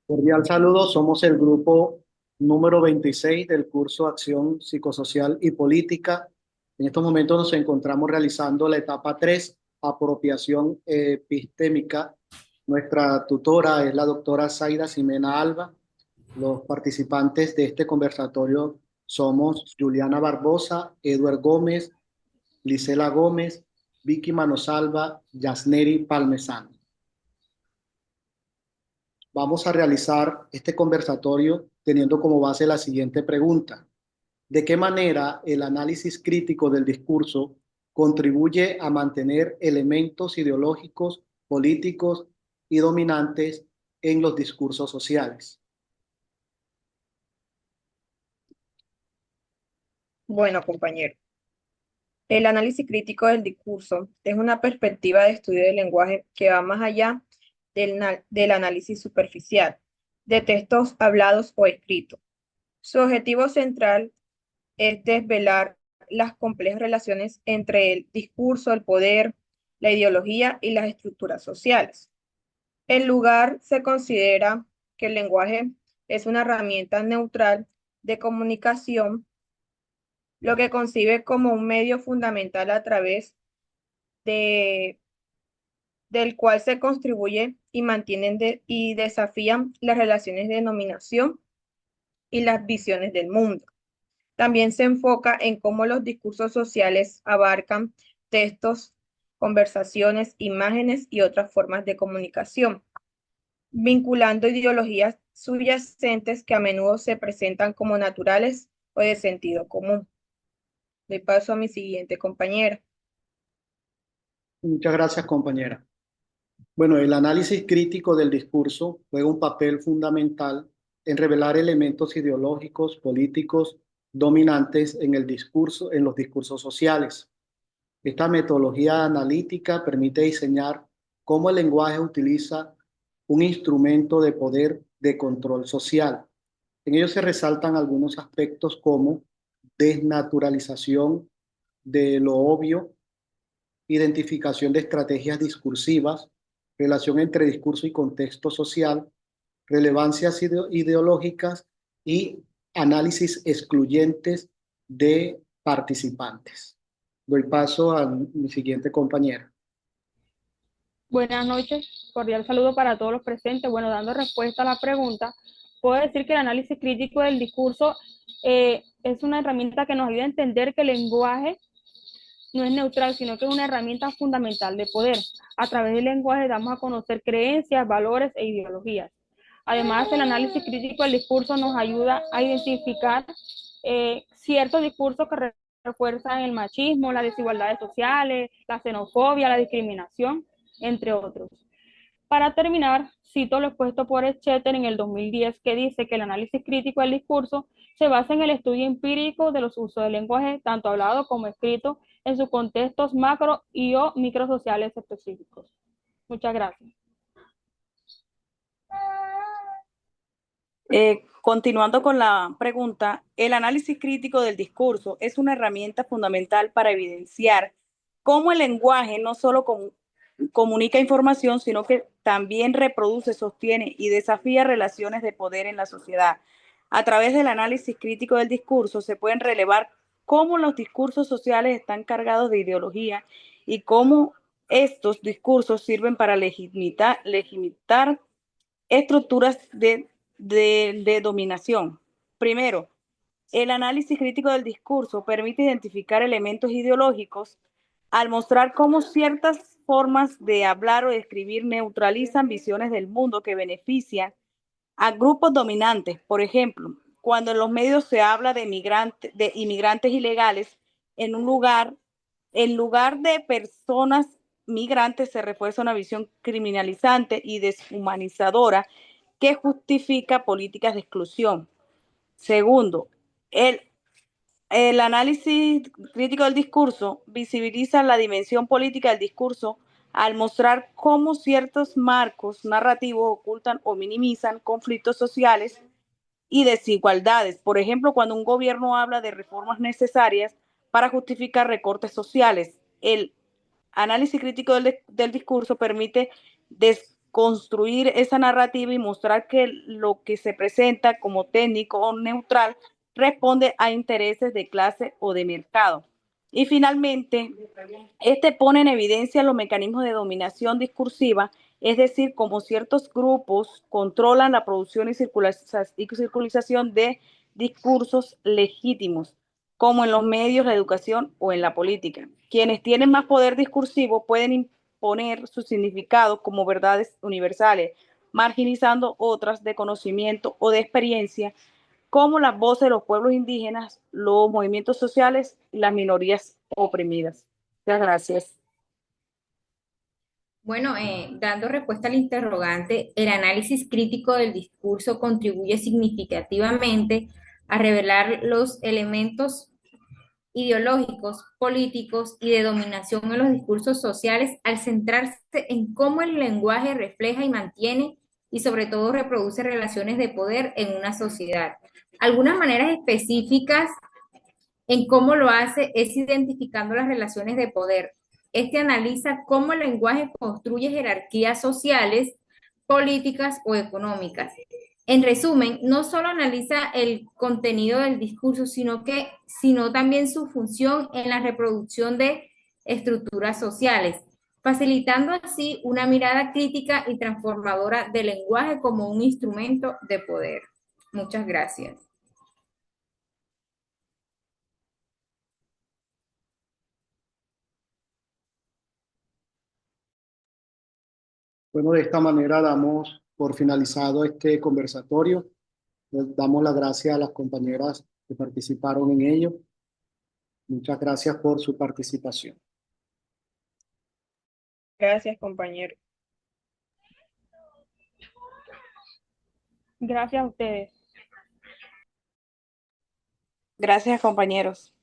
Cordial saludo, somos el grupo número 26 del curso Acción Psicosocial y Política. En estos momentos nos encontramos realizando la etapa 3, apropiación epistémica. Nuestra tutora es la doctora Zaida Ximena Alba. Los participantes de este conversatorio somos Juliana Barbosa, Eduard Gómez, Lisela Gómez, Vicky Manosalva, Yasneri Palmesano. Vamos a realizar este conversatorio teniendo como base la siguiente pregunta. ¿De qué manera el análisis crítico del discurso contribuye a mantener elementos ideológicos, políticos y dominantes en los discursos sociales? Bueno, compañero, el análisis crítico del discurso es una perspectiva de estudio del lenguaje que va más allá del análisis superficial de textos hablados o escritos. Su objetivo central es desvelar las complejas relaciones entre el discurso, el poder, la ideología y las estructuras sociales. En lugar, se considera que el lenguaje es una herramienta neutral de comunicación, lo que concibe como un medio fundamental a través de, del cual se contribuye y mantienen y desafían las relaciones de dominación y las visiones del mundo. También se enfoca en cómo los discursos sociales abarcan textos, conversaciones, imágenes y otras formas de comunicación, vinculando ideologías subyacentes que a menudo se presentan como naturales o de sentido común. Doy paso a mi siguiente compañera. Muchas gracias, compañera. Bueno, el análisis crítico del discurso juega un papel fundamental en revelar elementos ideológicos, políticos, dominantes en el discurso, en los discursos sociales. Esta metodología analítica permite diseñar cómo el lenguaje utiliza un instrumento de poder de control social. En ello se resaltan algunos aspectos como desnaturalización de lo obvio, identificación de estrategias discursivas, relación entre discurso y contexto social, relevancias ideológicas y análisis excluyentes de participantes. Doy paso a mi siguiente compañera. Buenas noches, cordial saludo para todos los presentes. Bueno, dando respuesta a la pregunta, puedo decir que el análisis crítico del discurso es una herramienta que nos ayuda a entender que el lenguaje no es neutral, sino que es una herramienta fundamental de poder. A través del lenguaje damos a conocer creencias, valores e ideologías. Además, el análisis crítico del discurso nos ayuda a identificar ciertos discursos que refuerzan el machismo, las desigualdades sociales, la xenofobia, la discriminación, entre otros. Para terminar, cito lo expuesto por Schetter en el 2010, que dice que el análisis crítico del discurso se basa en el estudio empírico de los usos del lenguaje, tanto hablado como escrito, en sus contextos macro y o microsociales específicos. Muchas gracias. Continuando con la pregunta, el análisis crítico del discurso es una herramienta fundamental para evidenciar cómo el lenguaje no solo comunica información, sino que también reproduce, sostiene y desafía relaciones de poder en la sociedad. A través del análisis crítico del discurso se pueden relevar cómo los discursos sociales están cargados de ideología y cómo estos discursos sirven para legitimar estructuras de dominación. Primero, el análisis crítico del discurso permite identificar elementos ideológicos al mostrar cómo ciertas formas de hablar o de escribir neutralizan visiones del mundo que benefician a grupos dominantes. Por ejemplo, cuando en los medios se habla de inmigrantes ilegales en un lugar, en lugar de personas migrantes se refuerza una visión criminalizante y deshumanizadora que justifica políticas de exclusión. Segundo, el, el análisis crítico del discurso visibiliza la dimensión política del discurso al mostrar cómo ciertos marcos narrativos ocultan o minimizan conflictos sociales y desigualdades. Por ejemplo, cuando un gobierno habla de reformas necesarias para justificar recortes sociales, el análisis crítico del discurso permite construir esa narrativa y mostrar que lo que se presenta como técnico o neutral responde a intereses de clase o de mercado. Y finalmente, este pone en evidencia los mecanismos de dominación discursiva, es decir, cómo ciertos grupos controlan la producción y circulación de discursos legítimos, como en los medios, la educación o en la política. Quienes tienen más poder discursivo pueden imponer su significado como verdades universales, marginalizando otras de conocimiento o de experiencia, como las voces de los pueblos indígenas, los movimientos sociales y las minorías oprimidas. Muchas gracias. Bueno, dando respuesta al interrogante, el análisis crítico del discurso contribuye significativamente a revelar los elementos ideológicos, políticos y de dominación en los discursos sociales al centrarse en cómo el lenguaje refleja y mantiene y sobre todo reproduce relaciones de poder en una sociedad. Algunas maneras específicas en cómo lo hace es identificando las relaciones de poder. Este analiza cómo el lenguaje construye jerarquías sociales, políticas o económicas. En resumen, no solo analiza el contenido del discurso, sino también su función en la reproducción de estructuras sociales, facilitando así una mirada crítica y transformadora del lenguaje como un instrumento de poder. Muchas gracias. Bueno, de esta manera damos por finalizado este conversatorio. Les damos las gracias a las compañeras que participaron en ello. Muchas gracias por su participación. Gracias, compañero. Gracias a ustedes. Gracias, compañeros.